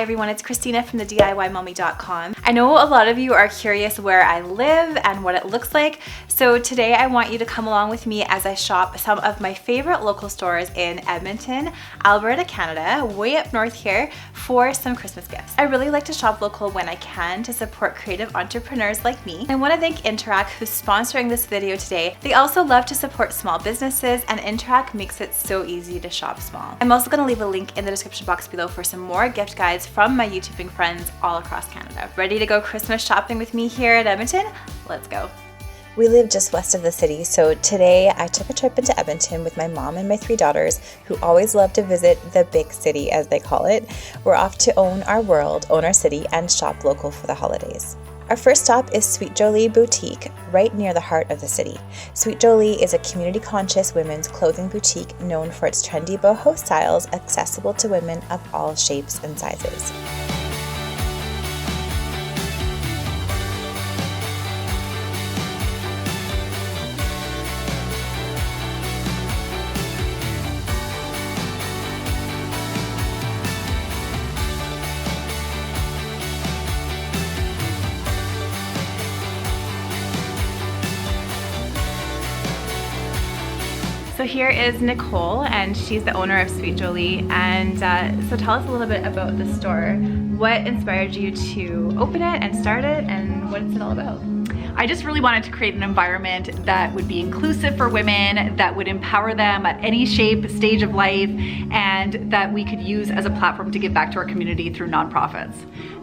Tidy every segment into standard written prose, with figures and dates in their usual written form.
everyone, it's Christina from the DIYmommy.com. I know a lot of you are curious where I live and what it looks like, so today I want you to come along with me as I shop some of my favorite local stores in Edmonton, Alberta, Canada, way up north here, for some Christmas gifts. I really like to shop local when I can to support creative entrepreneurs like me. I want to thank Interac, who's sponsoring this video today. They also love to support small businesses, and Interac makes it so easy to shop small. I'm also going to leave a link in the description box below for some more gift guides from my YouTubing friends all across Canada. Ready to go Christmas shopping with me here at Edmonton? Let's go. We live just west of the city, so today I took a trip into Edmonton with my mom and my 3 daughters, who always love to visit the big city, as they call it. We're off to own our world, own our city, and shop local for the holidays. Our first stop is Sweet Jolie Boutique, right near the heart of the city. Sweet Jolie is a community-conscious women's clothing boutique known for its trendy boho styles, accessible to women of all shapes and sizes. So here is Nicole, and she's the owner of Sweet Jolie, and so tell us a little bit about the store. What inspired you to open it and start it, and what is it all about? I just really wanted to create an environment that would be inclusive for women, that would empower them at any shape, stage of life, and that we could use as a platform to give back to our community through nonprofits.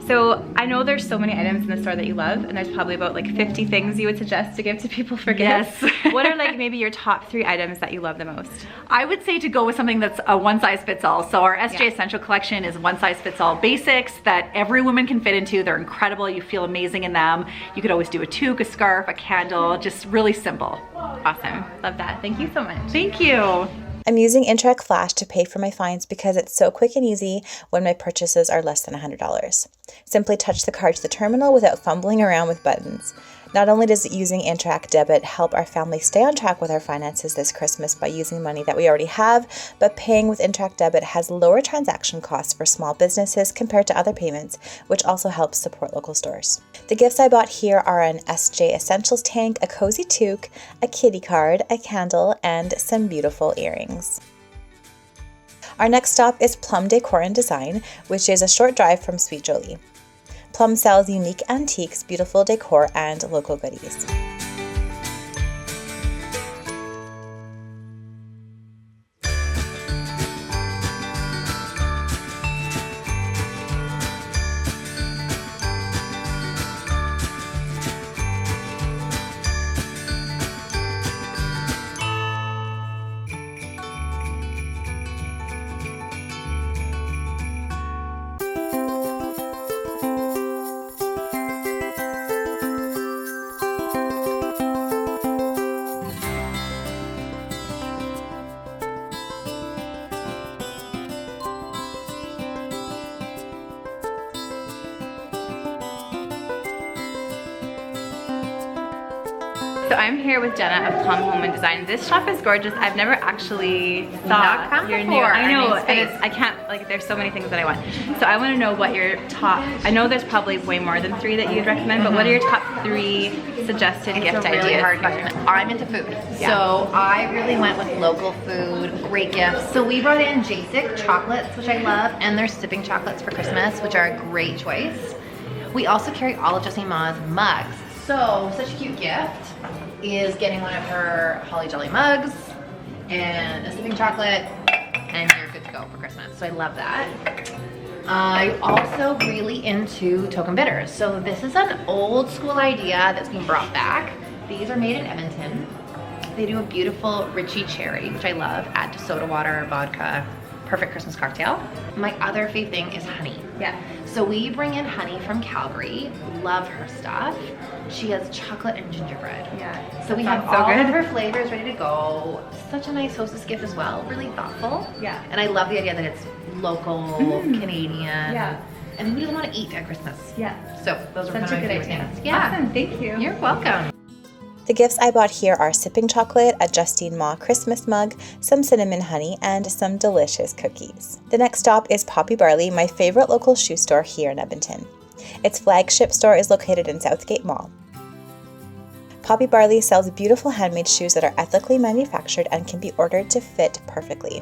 So I know there's so many items in the store that you love, and there's probably about like 50 things you would suggest to give to people for gifts. Yes. What are like maybe your top 3 items that you love the most? I would say to go with something that's a one-size-fits-all. So our SJ Essential Collection is one-size-fits-all basics that every woman can fit into. They're incredible. You feel amazing in them. You could always do a toque, a scarf, a candle, just really simple. Awesome. Love that. Thank you so much. Thank you. I'm using Interac Flash to pay for my finds because it's so quick and easy when my purchases are less than $100. Simply touch the card to the terminal without fumbling around with buttons. Not only does using Interac Debit help our family stay on track with our finances this Christmas by using money that we already have, but paying with Interac Debit has lower transaction costs for small businesses compared to other payments, which also helps support local stores. The gifts I bought here are an SJ Essentials tank, a cozy toque, a kitty card, a candle, and some beautiful earrings. Our next stop is Plum Decor and Design, which is a short drive from Sweet Jolie. Plum sells unique antiques, beautiful decor, and local goodies. So I'm here with Jenna of Plum Home and Design. This shop is gorgeous. I've never actually saw your new. I know, and it's, I can't, like, there's so many things that I want. So I want to know what your top, I know there's probably way more than 3 that you'd recommend, but what are your top 3 suggested gift ideas? It's a really hard question. I'm into food. Yeah. So I really went with local food, great gifts. So we brought in Jasic chocolates, which I love, and their sipping chocolates for Christmas, which are a great choice. We also carry all of Jessie Ma's mugs. So such a cute gift is getting one of her Holly Jolly mugs and a sipping chocolate, and you're good to go for Christmas. So I love that. I'm also really into token bitters. So this is an old school idea that's being brought back. These are made in Edmonton. They do a beautiful Richie cherry, which I love. Add to soda water, vodka. Perfect Christmas cocktail. My other fave thing is honey. Yeah. So we bring in honey from Calgary. Love her stuff. She has chocolate and gingerbread. Yeah. So we have all of her flavors ready to go. Such a nice hostess gift as well. Really thoughtful. Yeah. And I love the idea that it's local, Canadian. Yeah. And who doesn't want to eat at Christmas? Yeah. So those are Such my a good favorite idea. things. Yeah. Awesome. Thank you. You're welcome. The gifts I bought here are sipping chocolate, a Justine Ma Christmas mug, some cinnamon honey, and some delicious cookies. The next stop is Poppy Barley, my favorite local shoe store here in Edmonton. Its flagship store is located in Southgate Mall. Poppy Barley sells beautiful handmade shoes that are ethically manufactured and can be ordered to fit perfectly.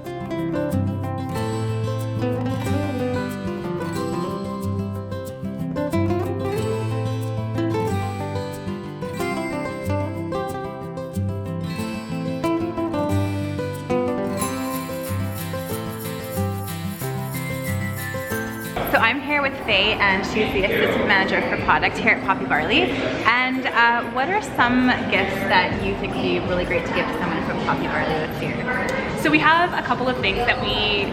So I'm here with Faye, and she's the assistant manager for product here at Poppy Barley. And what are some gifts that you think would be really great to give to someone from Poppy Barley this year? So we have a couple of things that we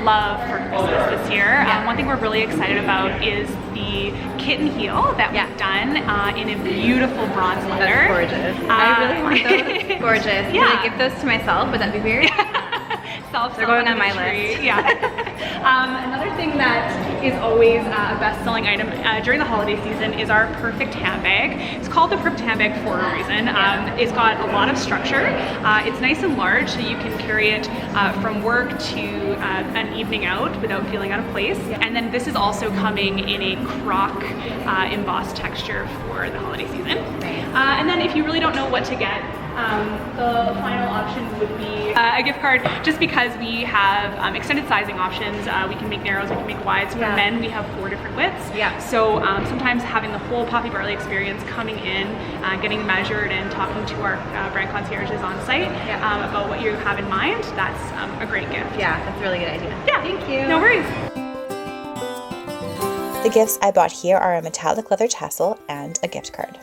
love for Christmas this year. One thing we're really excited about is the kitten heel that we've done in a beautiful bronze leather. That's gorgeous. I really want those. Gorgeous. Yeah. Can I give those to myself? Would that be weird? They're going on my list. Yeah. Another thing that is always a best-selling item during the holiday season is our Perfect handbag. It's called the Perfect handbag for a reason. It's got a lot of structure. It's nice and large, so you can carry it from work to an evening out without feeling out of place. And then this is also coming in a croc embossed texture for the holiday season. And then if you really don't know what to get, the final option would be a gift card, just because we have extended sizing options. We can make narrows, we can make wides. For men, we have 4 different widths. So sometimes having the whole Poppy Barley experience, coming in, getting measured, and talking to our brand concierges on site about what you have in mind, that's a great gift. Yeah, that's a really good idea. Yeah, thank you. No worries. The gifts I bought here are a metallic leather tassel and a gift card.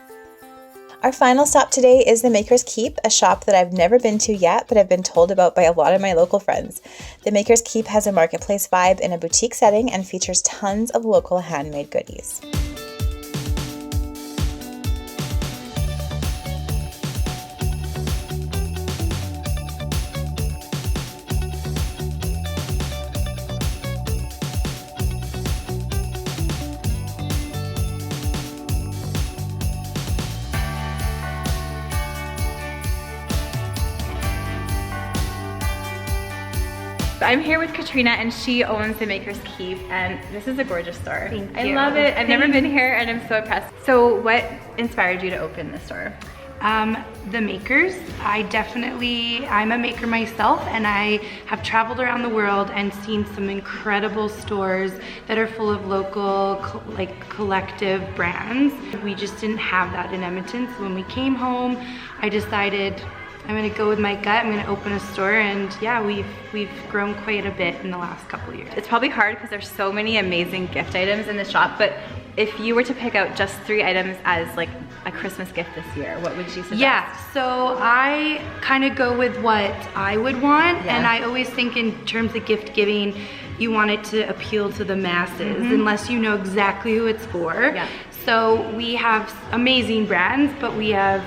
Our final stop today is the Maker's Keep, a shop that I've never been to yet, but I've been told about by a lot of my local friends. The Maker's Keep has a marketplace vibe in a boutique setting and features tons of local handmade goodies. I'm here with Katrina, and she owns the Maker's Keep, and this is a gorgeous store. Thank I you. love it. I've never been here, and I'm so impressed. So what inspired you to open this store? The makers. I'm a maker myself, and I have traveled around the world and seen some incredible stores that are full of local, collective brands. We just didn't have that in Edmonton, so when we came home, I decided I'm gonna go with my gut. I'm gonna open a store, and yeah, we've grown quite a bit in the last couple of years. It's probably hard because there's so many amazing gift items in the shop, but if you were to pick out just 3 items as like a Christmas gift this year, what would you suggest? Yeah, so I kind of go with what I would want, and I always think in terms of gift giving, you want it to appeal to the masses, unless you know exactly who it's for. So we have amazing brands, but we have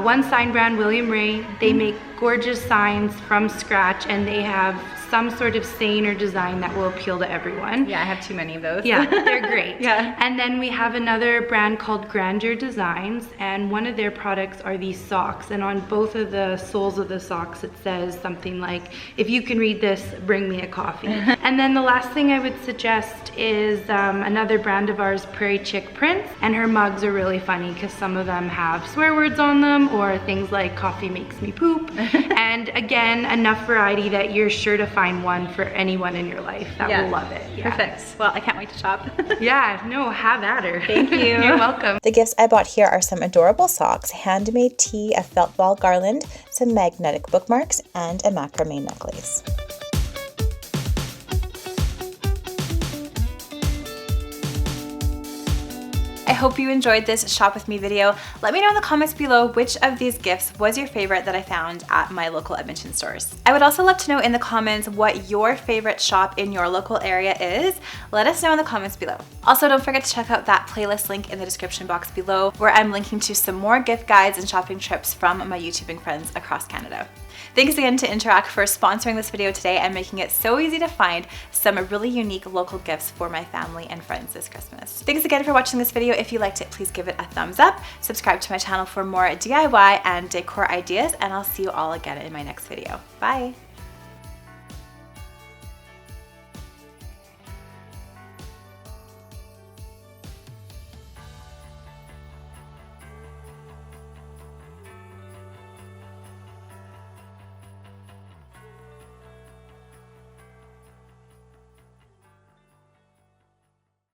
one sign brand, William Ray. They make gorgeous signs from scratch, and they have some sort of saying or design that will appeal to everyone. Yeah, I have too many of those. Yeah, they're great. And then we have another brand called Grandeur Designs, and one of their products are these socks, and on both of the soles of the socks it says something like, if you can read this, bring me a coffee. And then the last thing I would suggest is another brand of ours, Prairie Chick Prints, and her mugs are really funny because some of them have swear words on them or things like coffee makes me poop. And again, enough variety that you're sure to find one for anyone in your life that will love it. Perfect. Well, I can't wait to shop. Yeah, no, have at her. Thank you. You're welcome. The gifts I bought here are some adorable socks, handmade tea, a felt ball garland, some magnetic bookmarks, and a macrame necklace. I hope you enjoyed this shop with me video. Let me know in the comments below which of these gifts was your favorite that I found at my local Edmonton stores. I would also love to know in the comments what your favorite shop in your local area is. Let us know in the comments below. Also, don't forget to check out that playlist link in the description box below, where I'm linking to some more gift guides and shopping trips from my YouTubing friends across Canada. Thanks again to Interac for sponsoring this video today and making it so easy to find some really unique local gifts for my family and friends this Christmas. Thanks again for watching this video. If you liked it, please give it a thumbs up. Subscribe to my channel for more DIY and decor ideas, and I'll see you all again in my next video. Bye!